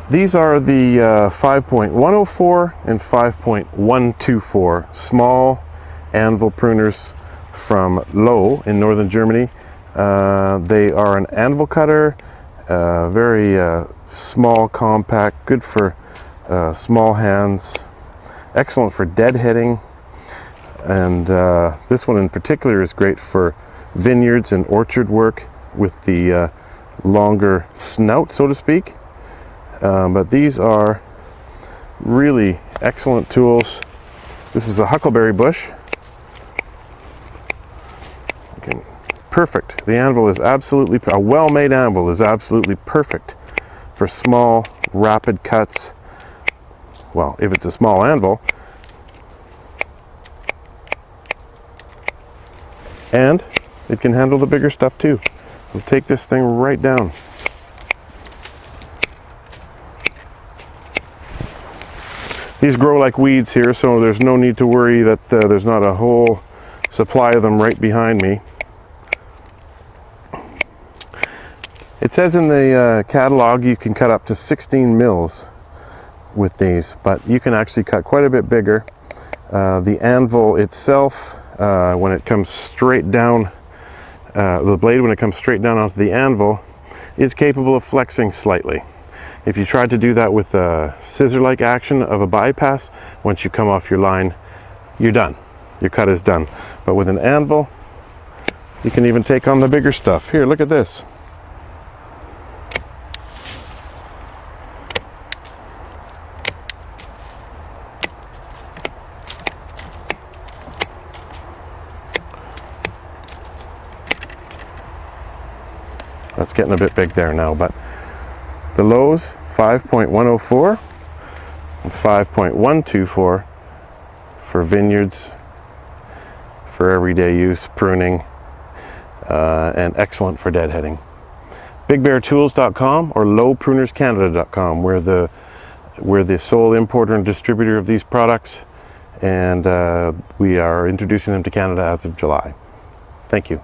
These are the 5.104 and 5.124 small anvil pruners from LÖWE in northern Germany. They are an anvil cutter, very small, compact, good for small hands, excellent for deadheading, and this one in particular is great for vineyards and orchard work with the longer snout, so to speak. But these are really excellent tools. This is a huckleberry bush. Okay, perfect. The anvil is absolutely, a well-made anvil is absolutely perfect for small, rapid cuts. Well, if it's a small anvil. And it can handle the bigger stuff too. We'll take this thing right down. These grow like weeds here, so there's no need to worry that there's not a whole supply of them right behind me. It says in the catalog you can cut up to 16 mils with these, but you can actually cut quite a bit bigger. The anvil itself, when it comes straight down, the blade when it comes straight down onto the anvil is capable of flexing slightly. If you tried to do that with a scissor-like action of a bypass, once you come off your line, you're done. Your cut is done. But with an anvil, you can even take on the bigger stuff. Here, look at this. That's getting a bit big there now, but the LÖWE's 5.104 and 5.124 for vineyards, for everyday use, pruning, and excellent for deadheading. BigBearTools.com or LöWEPrunersCanada.com. We're the sole importer and distributor of these products, and we are introducing them to Canada as of July. Thank you.